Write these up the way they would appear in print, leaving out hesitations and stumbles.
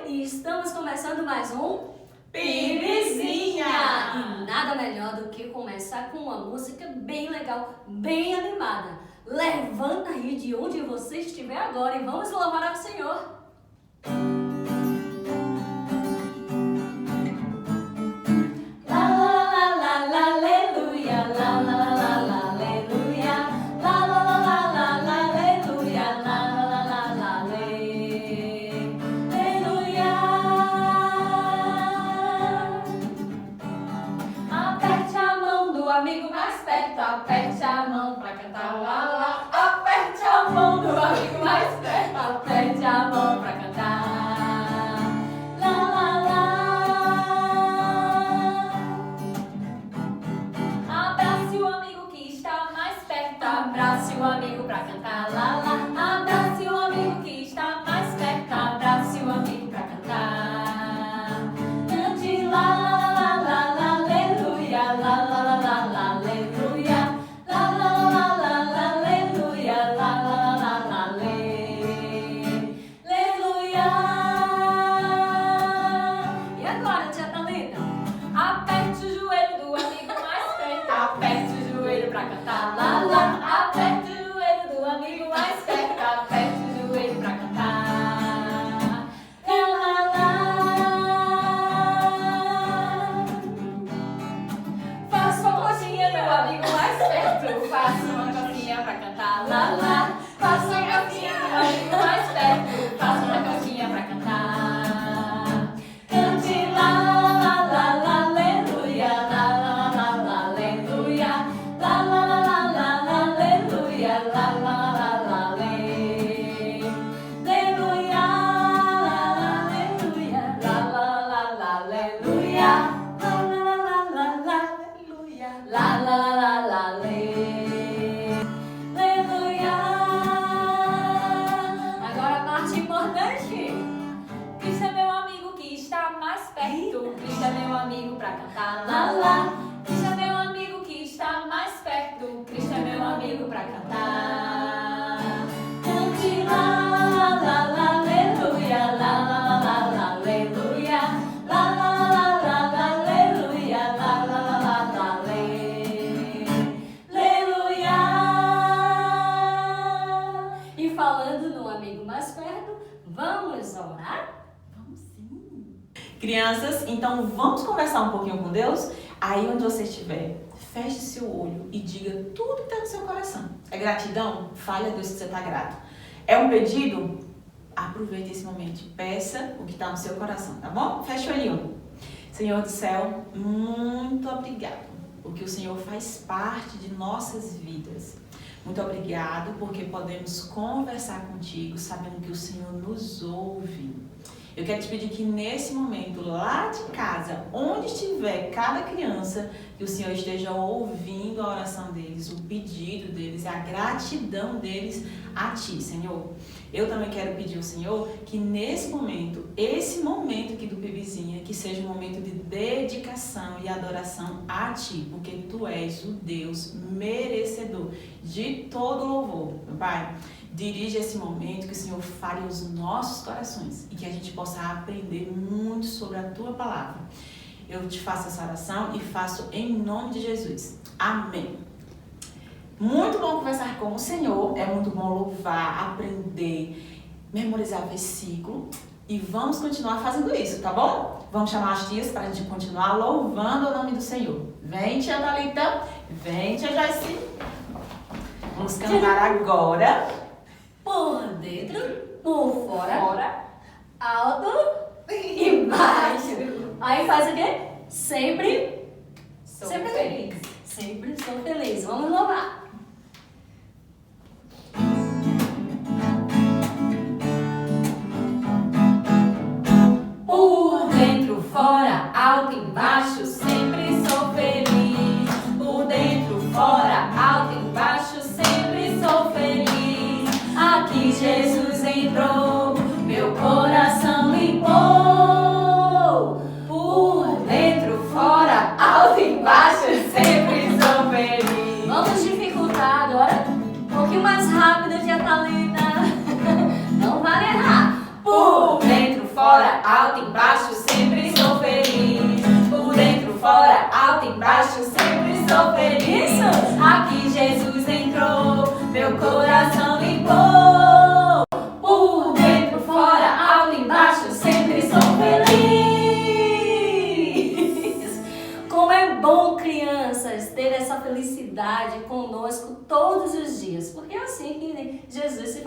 e estamos começando mais um Pibizinha! E nada melhor do que começar com uma música bem legal, bem animada. Levanta aí de onde você estiver agora e vamos louvar ao Senhor. Amigo mais perto, aperte a mão pra cantar lá lá. Aperte a mão do amigo mais perto, aperte a mão pra cantar lá lá lá. Abrace o amigo que está mais perto, abrace o amigo pra cantar lá lá. Abrace o amigo que está mais perto, abrace o amigo pra cantar. Cante lá lá lá lá, aleluia, lá lá lá lá. Aperte o joelho do amigo mais perto, aperte o joelho pra cantar lá lá. Aperte o joelho do amigo mais perto, aperte o joelho pra cantar lá lá lá. Faça uma coxinha do amigo mais perto, faça uma coxinha pra cantar lá lá. Faça uma coxinha do amigo mais perto, faça uma coxinha pra cantar. Cante lá. Agora a parte importante. Cristo é meu amigo que está mais perto. Cristo é meu amigo pra cantar lá lá. Cristo é meu amigo que está mais perto. Cristo é meu amigo pra cantar. Cante lá lá lá lá, aleluia, lá lá lá lá, aleluia, lá lá lá lá lá, aleluia, lá lá lá lá lá, aleluia. E falando no amigo mais perto, vamos orar? Vamos sim. Crianças, então vamos conversar um pouquinho com Deus? Aí onde você estiver, feche seu olho e diga tudo que está no seu coração. É gratidão? Fale a Deus que você está grato. É um pedido? Aproveite esse momento e peça o que está no seu coração, tá bom? Feche o olhinho. Senhor do céu, muito obrigado, porque o Senhor faz parte de nossas vidas. Muito obrigado porque podemos conversar contigo, sabendo que o Senhor nos ouve. Eu quero te pedir que nesse momento, lá de casa, onde estiver cada criança, que o Senhor esteja ouvindo a oração deles, o pedido deles, a gratidão deles a Ti, Senhor. Eu também quero pedir ao Senhor que nesse momento, esse momento aqui do Pibizinha, que seja um momento de dedicação e adoração a Ti, porque Tu és o Deus merecedor de todo louvor, meu Pai. Dirige esse momento, que o Senhor fale os nossos corações e que a gente possa aprender muito sobre a Tua palavra. Eu te faço essa oração e faço em nome de Jesus. Amém. Muito bom conversar com o Senhor, é muito bom louvar, aprender, memorizar versículo e vamos continuar fazendo isso, tá bom? Vamos chamar as tias para a gente continuar louvando o nome do Senhor. Vem, tia Thalita, vem, tia Joyce. Vamos cantar agora. Por dentro, por fora, alto e baixo. Aí faz o quê? Sempre feliz. Sempre sou feliz. Vamos louvar. Por dentro, fora, alto e baixo, sempre sou feliz. Por dentro, fora, alto e baixo, sempre sou feliz. Aqui Jesus entrou, meu coração limpou. Por dentro, fora, alto e baixo, sempre sou feliz. Vamos dificultar.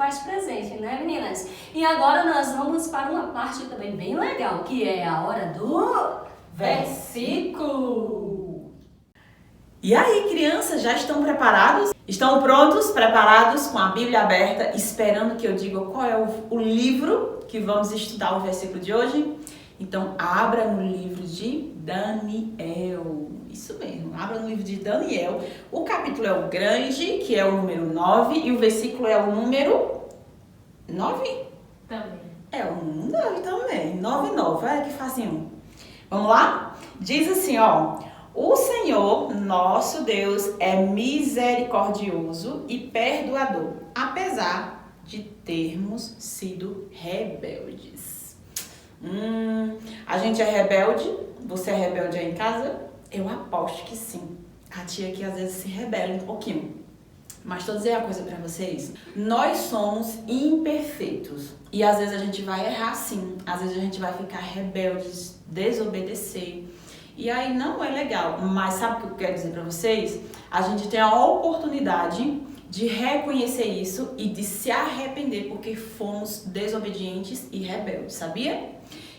faz presente, né, meninas? E agora nós vamos para uma parte também bem legal, que é a hora do versículo. E aí, crianças, já estão preparados? Estão prontos, preparados, com a Bíblia aberta, esperando que eu diga qual é o livro que vamos estudar o versículo de hoje? Então, abra no livro de Daniel. Isso mesmo, abra no livro de Daniel. O capítulo é o grande, que é o número 9, e o versículo é o número 9? Também. É o número 9 também. 9, olha que facinho. Vamos lá? Diz assim, ó. O Senhor, nosso Deus, é misericordioso e perdoador, apesar de termos sido rebeldes. A gente é rebelde? Você é rebelde aí em casa? Eu aposto que sim. A tia aqui às vezes se rebela um pouquinho. Mas tô dizendo uma coisa pra vocês. Nós somos imperfeitos. E às vezes a gente vai errar sim. Às vezes a gente vai ficar rebeldes, desobedecer. E aí não é legal. Mas sabe o que eu quero dizer pra vocês? A gente tem a oportunidade de reconhecer isso e de se arrepender porque fomos desobedientes e rebeldes, sabia?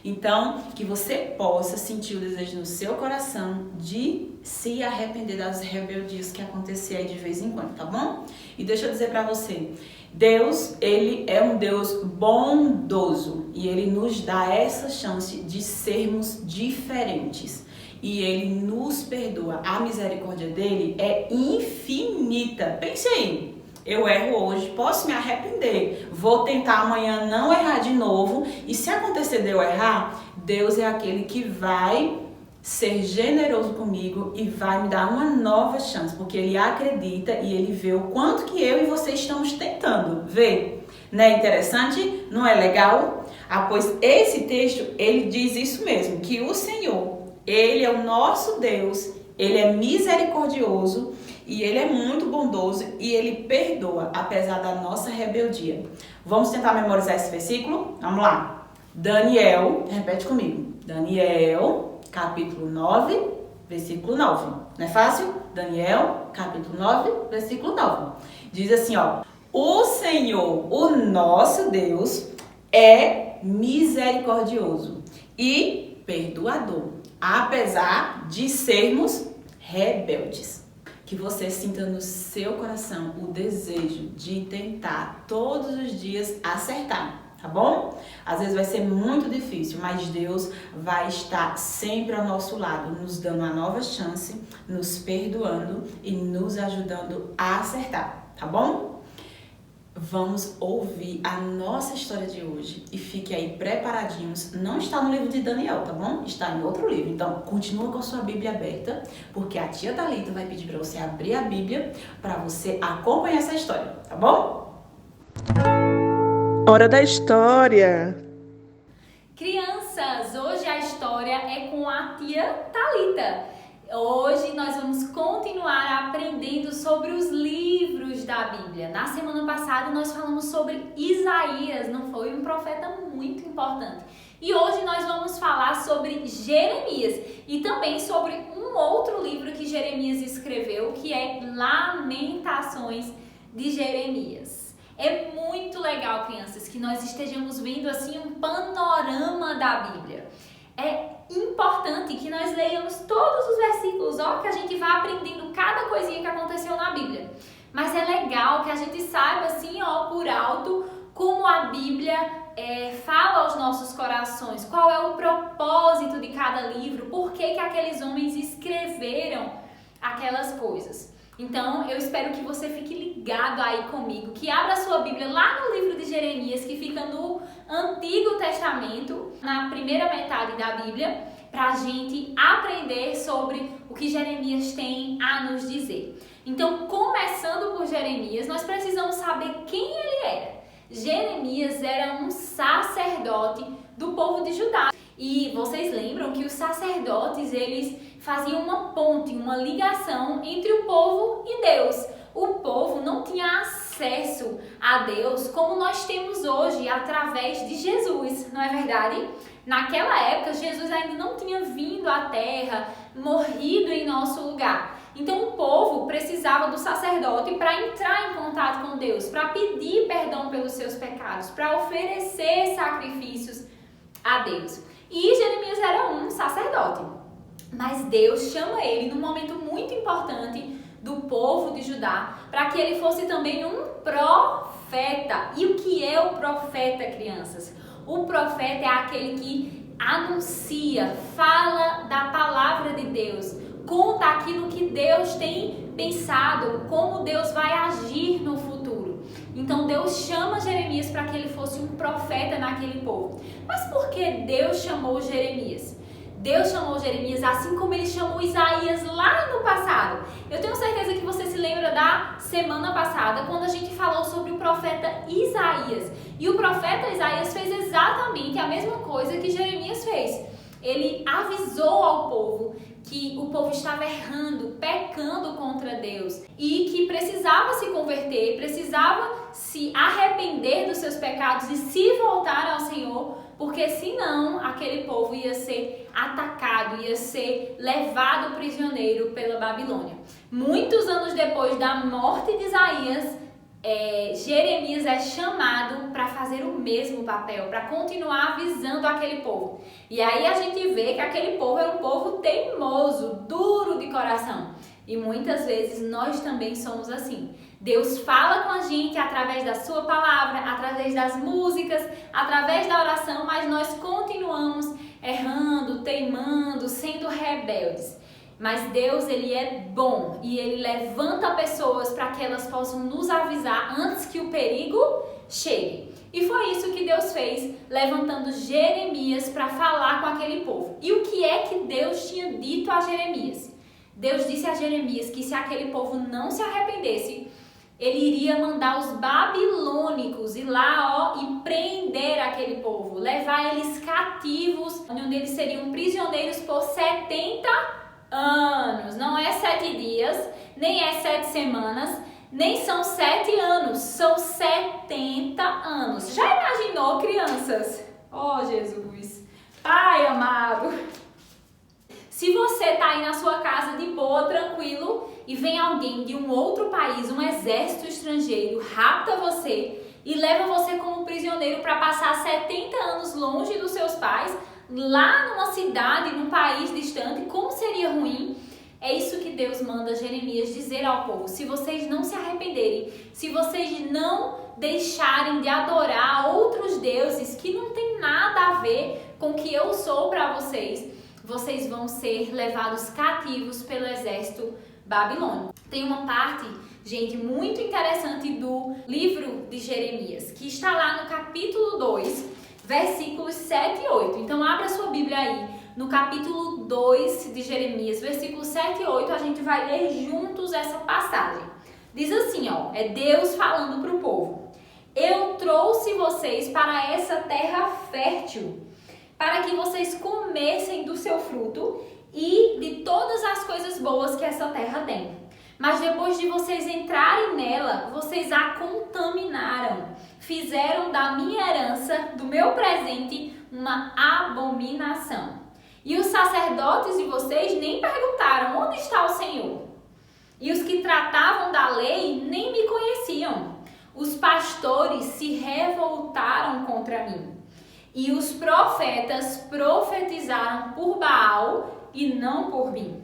Então, que você possa sentir o desejo no seu coração de se arrepender das rebeldias que acontecem aí de vez em quando, tá bom? E deixa eu dizer pra você, Deus, Ele é um Deus bondoso e Ele nos dá essa chance de sermos diferentes. E Ele nos perdoa. A misericórdia dele é infinita. Pense aí. Eu erro hoje, posso me arrepender. Vou tentar amanhã não errar de novo. E se acontecer de eu errar, Deus é aquele que vai ser generoso comigo e vai me dar uma nova chance. Porque Ele acredita e Ele vê o quanto que eu e você estamos tentando. Vê? Não é interessante? Não é legal? Pois esse texto, ele diz isso mesmo. Que o Senhor, Ele é o nosso Deus. Ele é misericordioso. E Ele é muito bondoso e Ele perdoa, apesar da nossa rebeldia. Vamos tentar memorizar esse versículo? Vamos lá. Daniel, repete comigo. Daniel, capítulo 9, versículo 9. Não é fácil? Daniel, capítulo 9, versículo 9. Diz assim, ó. O Senhor, o nosso Deus, é misericordioso e perdoador, apesar de sermos rebeldes. Que você sinta no seu coração o desejo de tentar todos os dias acertar, tá bom? Às vezes vai ser muito difícil, mas Deus vai estar sempre ao nosso lado, nos dando uma nova chance, nos perdoando e nos ajudando a acertar, tá bom? Vamos ouvir a nossa história de hoje e fique aí preparadinhos. Não está no livro de Daniel, tá bom? Está em outro livro. Então, continua com a sua Bíblia aberta, porque a tia Thalita vai pedir para você abrir a Bíblia para você acompanhar essa história, tá bom? Hora da história. Crianças, hoje a história é com a tia Thalita. Hoje nós vamos continuar aprendendo sobre os livros da Bíblia. Na semana passada nós falamos sobre Isaías, não foi? Um profeta muito importante. E hoje nós vamos falar sobre Jeremias e também sobre um outro livro que Jeremias escreveu, que é Lamentações de Jeremias. É muito legal, crianças, que nós estejamos vendo assim um panorama da Bíblia. É importante que nós leiamos todos os versículos, ó, que a gente vá aprendendo cada coisinha que aconteceu na Bíblia. Mas é legal que a gente saiba, assim, ó, por alto, como a Bíblia fala aos nossos corações, qual é o propósito de cada livro, por que aqueles homens escreveram aquelas coisas. Então, eu espero que você fique ligado aí comigo, que abra a sua Bíblia lá no livro de Jeremias, que fica no Antigo Testamento, na primeira metade da Bíblia, para a gente aprender sobre o que Jeremias tem a nos dizer. Então, começando por Jeremias, nós precisamos saber quem ele era. Jeremias era um sacerdote do povo de Judá. E vocês lembram que os sacerdotes, eles faziam uma ponte, uma ligação entre o povo e Deus. O povo não tinha acesso a Deus como nós temos hoje através de Jesus. não é verdade? Naquela época, Jesus ainda não tinha vindo à terra, morrido em nosso lugar. Então o povo precisava do sacerdote para entrar em contato com Deus, para pedir perdão pelos seus pecados, para oferecer sacrifícios a Deus. E Jeremias era um sacerdote, mas Deus chama ele num momento muito importante do povo de Judá, para que ele fosse também um profeta. E o que é o profeta, crianças? O profeta é aquele que anuncia, fala da palavra de Deus, conta aquilo que Deus tem pensado, como Deus vai agir no futuro. Então Deus chama Jeremias para que ele fosse um profeta naquele povo. Mas por que Deus chamou Jeremias? Deus chamou Jeremias assim como ele chamou Isaías lá no passado. Eu tenho certeza que você se lembra da semana passada, quando a gente falou sobre o profeta Isaías. E o profeta Isaías fez exatamente a mesma coisa que Jeremias fez. Ele avisou ao povo que o povo estava errando, pecando contra Deus e que precisava se converter, precisava se arrepender dos seus pecados e se voltar ao Senhor, porque senão aquele povo ia ser atacado, ia ser levado prisioneiro pela Babilônia. Muitos anos depois da morte de Isaías, Jeremias é chamado para fazer o mesmo papel, para continuar avisando aquele povo. E aí a gente vê que aquele povo é um povo teimoso, duro de coração. E muitas vezes nós também somos assim. Deus fala com a gente através da sua palavra, através das músicas, através da oração, mas nós continuamos errando, teimando, sendo rebeldes. Mas Deus, ele é bom e ele levanta pessoas para que elas possam nos avisar antes que o perigo chegue. E foi isso que Deus fez, levantando Jeremias para falar com aquele povo. E o que é que Deus tinha dito a Jeremias? Deus disse a Jeremias que se aquele povo não se arrependesse, ele iria mandar os babilônicos ir lá e prender aquele povo, levar eles cativos, onde eles seriam prisioneiros por 70 anos. Não é 7 dias, nem é 7 semanas, nem são 7 anos, são 70 anos. Já imaginou, crianças? Oh, Jesus, Pai amado, se você está aí na sua casa de boa, tranquilo, e vem alguém de um outro país, um exército estrangeiro, rapta você e leva você como prisioneiro para passar 70 anos longe dos seus pais, lá numa cidade, num país distante, como seria ruim? É isso que Deus manda Jeremias dizer ao povo. Se vocês não se arrependerem, se vocês não deixarem de adorar outros deuses que não tem nada a ver com o que eu sou para vocês, vocês vão ser levados cativos pelo exército babilônico. Tem uma parte, gente, muito interessante do livro de Jeremias, que está lá no capítulo 2, versículos 7 e 8. Então, abra sua Bíblia aí, no capítulo 2 de Jeremias, versículos 7 e 8, a gente vai ler juntos essa passagem. Diz assim, ó, é Deus falando para o povo. Eu trouxe vocês para essa terra fértil, para que vocês comessem do seu fruto e de todas as coisas boas que essa terra tem. Mas depois de vocês entrarem nela, vocês a contaminaram. Fizeram da minha herança, do meu presente, uma abominação. E os sacerdotes de vocês nem perguntaram onde está o Senhor. E os que tratavam da lei nem me conheciam. Os pastores se revoltaram contra mim. E os profetas profetizaram por Baal e não por mim.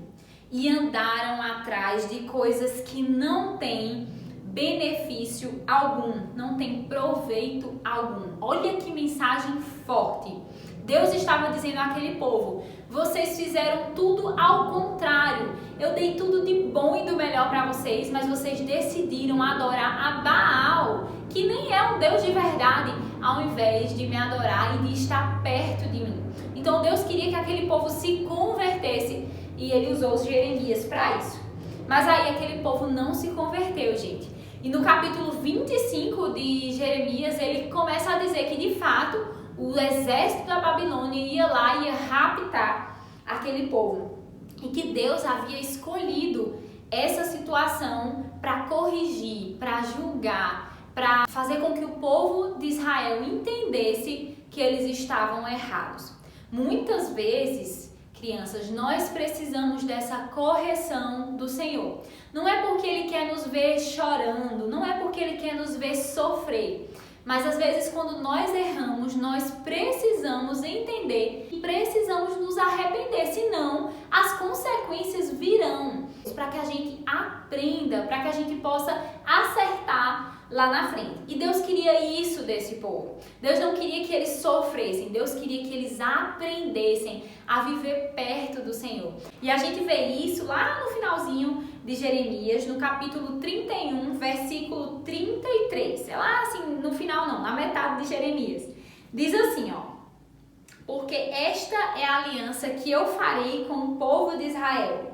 E andaram atrás de coisas que não têm benefício algum, não tem proveito algum. Olha que mensagem forte. Deus estava dizendo àquele povo, vocês fizeram tudo ao contrário. Eu dei tudo de bom e do melhor para vocês, mas vocês decidiram adorar a Baal, que nem é um Deus de verdade, ao invés de me adorar e de estar perto de mim. Então Deus queria que aquele povo se convertesse e ele usou Jeremias para isso. Mas aí aquele povo não se converteu, gente. E no capítulo 25 de Jeremias, ele começa a dizer que de fato o exército da Babilônia ia lá e ia raptar aquele povo. E que Deus havia escolhido essa situação para corrigir, para julgar, para fazer com que o povo de Israel entendesse que eles estavam errados. Muitas vezes, crianças, nós precisamos dessa correção do Senhor. Não é porque Ele quer nos ver chorando, não é porque Ele quer nos ver sofrer, mas às vezes quando nós erramos, nós precisamos entender e precisamos nos arrepender, senão as consequências virão, para que a gente aprenda, para que a gente possa acertar lá na frente. E Deus queria isso desse povo. Deus não queria que eles sofressem, Deus queria que eles aprendessem a viver perto do Senhor. E a gente vê isso lá no finalzinho de Jeremias, no capítulo 31, versículo 33. É lá assim, no final não, na metade de Jeremias. Diz assim, ó: porque esta é a aliança que eu farei com o povo de Israel.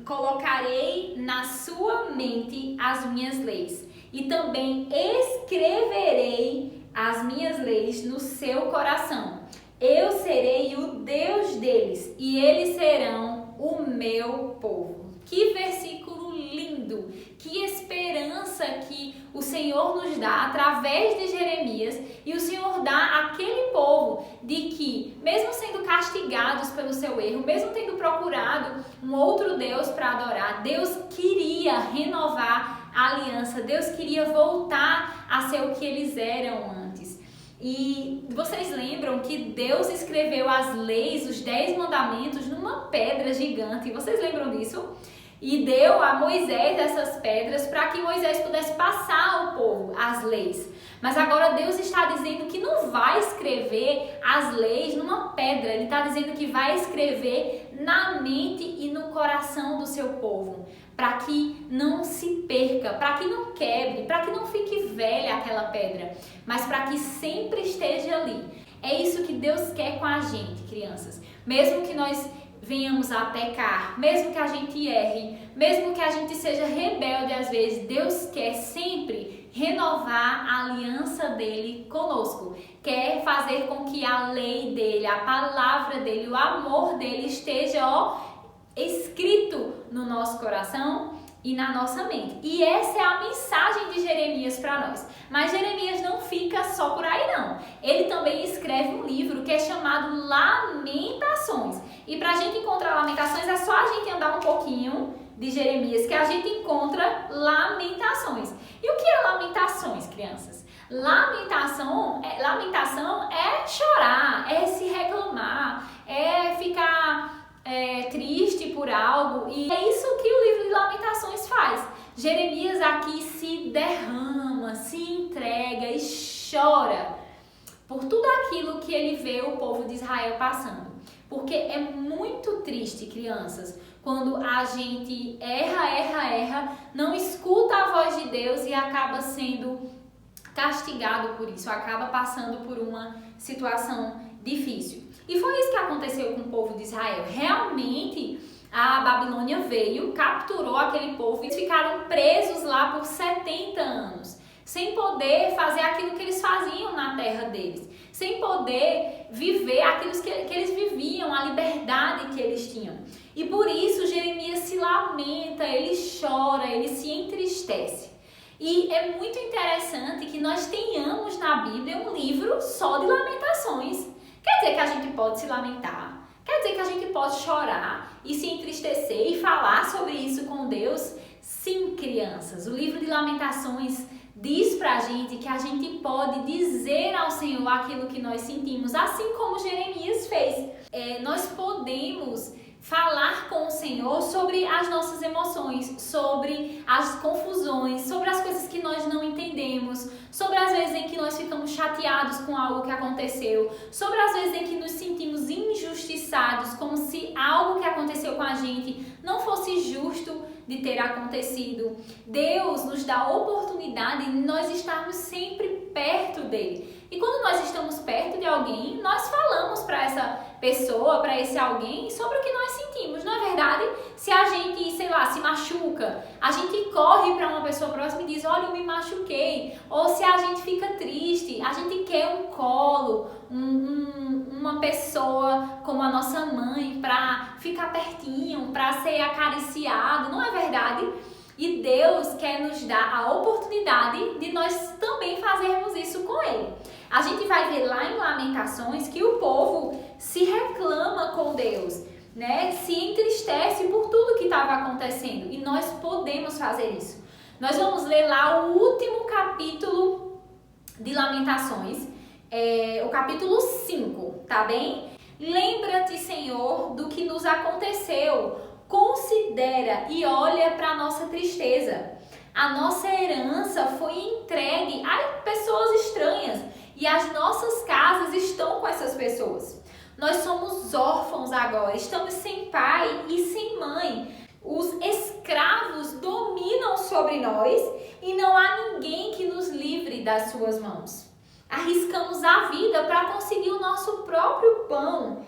Colocarei na sua mente as minhas leis e também escreverei as minhas leis no seu coração. Eu serei o Deus deles e eles serão o meu povo. Que versículo lindo! Que esperança que o Senhor nos dá através de Jeremias, e o Senhor dá àquele povo de que, mesmo sendo castigados pelo seu erro, mesmo tendo procurado um outro Deus para adorar, Deus queria renovar a aliança, Deus queria voltar a ser o que eles eram antes. E vocês lembram que Deus escreveu as leis, os 10 mandamentos, numa pedra gigante? Vocês lembram disso? E deu a Moisés essas pedras para que Moisés pudesse passar ao povo as leis. Mas agora Deus está dizendo que não vai escrever as leis numa pedra. Ele está dizendo que vai escrever na mente e no coração do seu povo, para que não se perca, para que não quebre, para que não fique velha aquela pedra, mas para que sempre esteja ali. É isso que Deus quer com a gente, crianças. Mesmo que nós venhamos a pecar, mesmo que a gente erre, mesmo que a gente seja rebelde às vezes, Deus quer sempre renovar a aliança dele conosco. Quer fazer com que a lei dele, a palavra dele, o amor dele esteja escrito no nosso coração e na nossa mente. E essa é a mensagem de Jeremias para nós. Mas Jeremias não fica só por aí não. Ele também escreve um livro que é chamado Lamentações. E para a gente encontrar Lamentações é só a gente andar um pouquinho de Jeremias que a gente encontra Lamentações. E o que é Lamentações, crianças? Lamentação é chorar, é se reclamar, é ficar triste por algo, e é isso que o livro de Lamentações faz. Jeremias aqui se derrama, se entrega e chora por tudo aquilo que ele vê o povo de Israel passando. Porque é muito triste, crianças, quando a gente erra, não escuta a voz de Deus e acaba sendo castigado por isso, acaba passando por uma situação difícil. E foi isso que aconteceu com o povo de Israel. Realmente, a Babilônia veio, capturou aquele povo e eles ficaram presos lá por 70 anos, sem poder fazer aquilo que eles faziam na terra deles, sem poder viver aquilo que eles viviam, a liberdade que eles tinham. E por isso Jeremias se lamenta, ele chora, ele se entristece. E é muito interessante que nós tenhamos na Bíblia um livro só de lamentações. Quer dizer que a gente pode se lamentar, quer dizer que a gente pode chorar e se entristecer e falar sobre isso com Deus? Sim, crianças, o livro de Lamentações diz pra gente que a gente pode dizer ao Senhor aquilo que nós sentimos, assim como Jeremias fez. Nós podemos falar com o Senhor sobre as nossas emoções, sobre as confusões, sobre as coisas que nós não entendemos, sobre as vezes em que nós ficamos chateados com algo que aconteceu, sobre as vezes em que nos sentimos injustiçados, como se algo que aconteceu com a gente não fosse justo de ter acontecido. Deus nos dá a oportunidade de nós estarmos sempre perto dele. E quando nós estamos perto de alguém, nós falamos para essa pessoa, para esse alguém, sobre o que nós sentimos. Não é verdade? Se a gente, se machuca, a gente corre para uma pessoa próxima e diz, olha, eu me machuquei. Ou se a gente fica triste, a gente quer um colo, uma pessoa como a nossa mãe para ficar pertinho, para ser acariciado. Não é verdade? E Deus quer nos dar a oportunidade de nós também fazermos isso com Ele. A gente vai ver lá em Lamentações que o povo se reclama com Deus, né? Se entristece por tudo que estava acontecendo. E nós podemos fazer isso. Nós vamos ler lá o último capítulo de Lamentações, o capítulo 5, tá bem? Lembra-te, Senhor, do que nos aconteceu. Considera e olha para a nossa tristeza. A nossa herança foi entregue a pessoas estranhas e as nossas casas estão com essas pessoas. Nós somos órfãos agora, estamos sem pai e sem mãe. Os escravos dominam sobre nós e não há ninguém que nos livre das suas mãos. Arriscamos a vida para conseguir o nosso próprio pão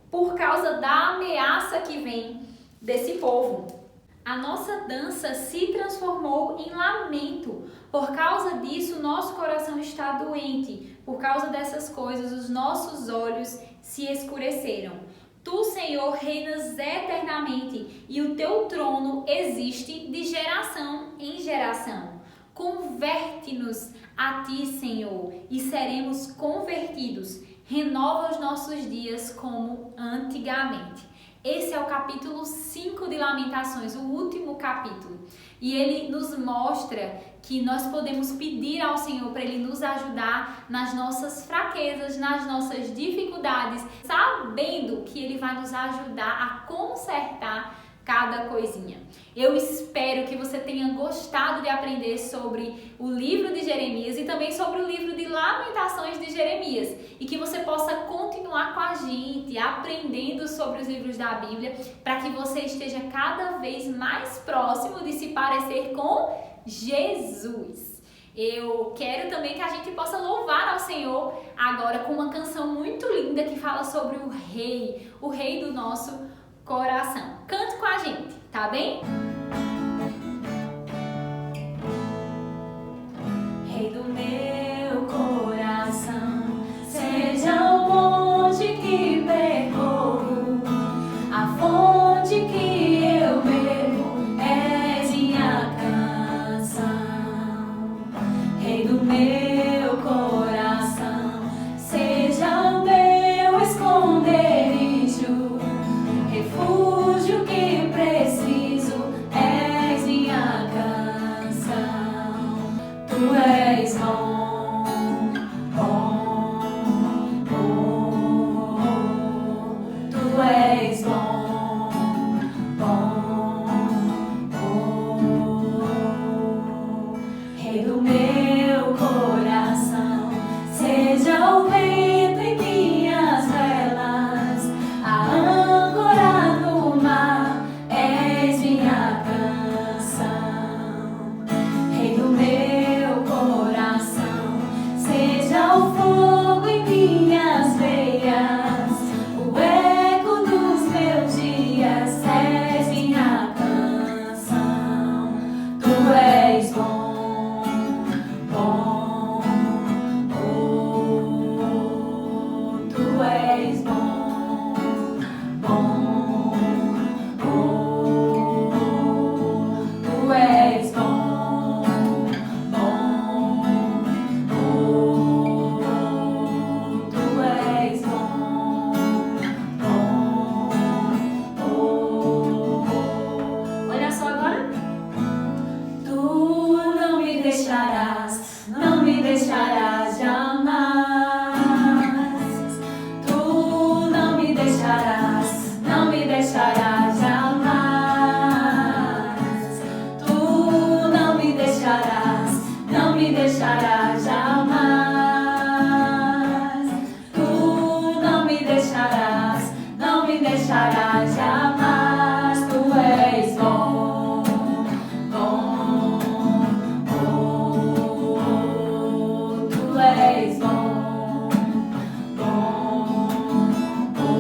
por causa da ameaça que vem desse povo. A nossa dança se transformou em lamento. Por causa disso, nosso coração está doente. Por causa dessas coisas, os nossos olhos se escureceram. Tu, Senhor, reinas eternamente e o teu trono existe de geração em geração. Converte-nos a ti, Senhor, e seremos convertidos. Renova os nossos dias como antigamente. Esse é o capítulo 5 de Lamentações, o último capítulo. E ele nos mostra que nós podemos pedir ao Senhor para Ele nos ajudar nas nossas fraquezas, nas nossas dificuldades, sabendo que Ele vai nos ajudar a consertar cada coisinha. Eu espero que você tenha gostado de aprender sobre o livro de Jeremias e também sobre o livro de Lamentações de Jeremias e que você possa continuar com a gente aprendendo sobre os livros da Bíblia para que você esteja cada vez mais próximo de se parecer com Jesus. Eu quero também que a gente possa louvar ao Senhor agora com uma canção muito linda que fala sobre o rei do nosso coração. Cante com a gente, tá bem? Rei do meu coração, seja o monte que percorro, a fonte que eu bebo, és minha canção. Rei do meu coração, seja o meu esconderijo, refúgio que preciso, és minha canção. Tu és bom, bom, bom. Tu és bom, bom, bom. Rei do meu coração, seja o vento em minhas velas, a âncora no mar, és minha canção. Rei do meu coração, seja o fogo em minhas veias, o eco dos meus dias, és minha canção. Tu és bom, bom, bom. Tu és bom, bom, bom. Tu és bom, bom, bom. Tu és bom, bom, bom. Olha só agora. Tu não me deixarás, não me deixarás jamais. Tu não me deixarás, não me deixarás jamais. Tu não me deixarás, não me deixarás jamais. Tu não me deixarás, não me deixarás jamais. Tu és bom, bom, bom. Tu és bom, bom, bom.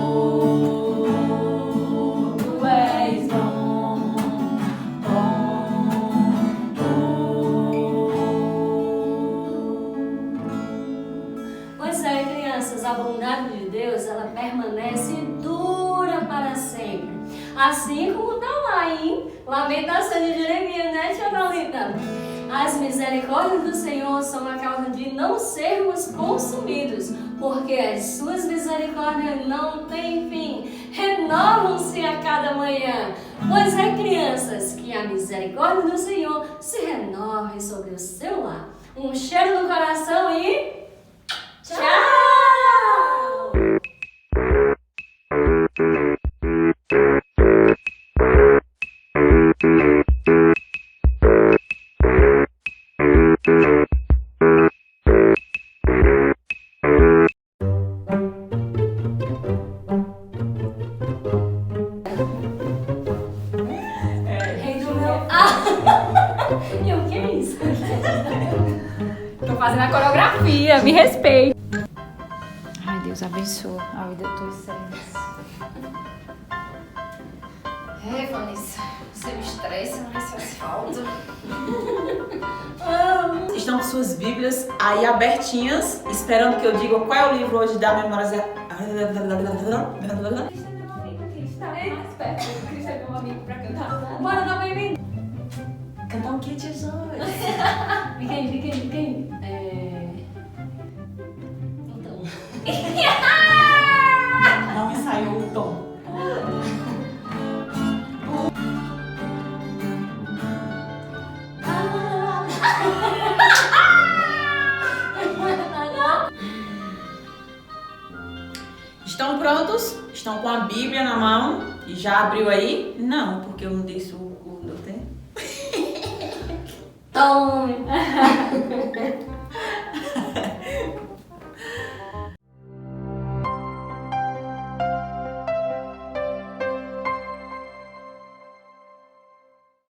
Tu és bom, bom, bom. Pois é, crianças, a bondade de Deus, ela permanece e dura para sempre. Assim como está lá em Lamentações de Jeremias, né, tia Paulita? As misericórdias do Senhor são a causa de não sermos consumidos, porque as suas misericórdias não têm fim, renovam-se a cada manhã. Pois é, crianças, que a misericórdia do Senhor se renove sobre o seu lar. Um cheiro no coração e tchau! Rei do meu... E o que é isso? Tô fazendo a coreografia, me respeita. Ai, Deus abençoa a vida de todos vocês. É, Vanessa, você me estressa, mas faz falta. Estão com suas Bíblias aí abertinhas, esperando que eu diga qual é o livro hoje da memória. Cristo é meu amigo, Cristo tá mais perto. Cristo é meu amigo pra cantar. Bora dar bem-vindo! Cantar um kit Jesus. Fica aí. Então. Não ensaiou o tom. Estão prontos? Estão com a Bíblia na mão? E já abriu aí? Não, porque eu não disse o do tempo. Tome!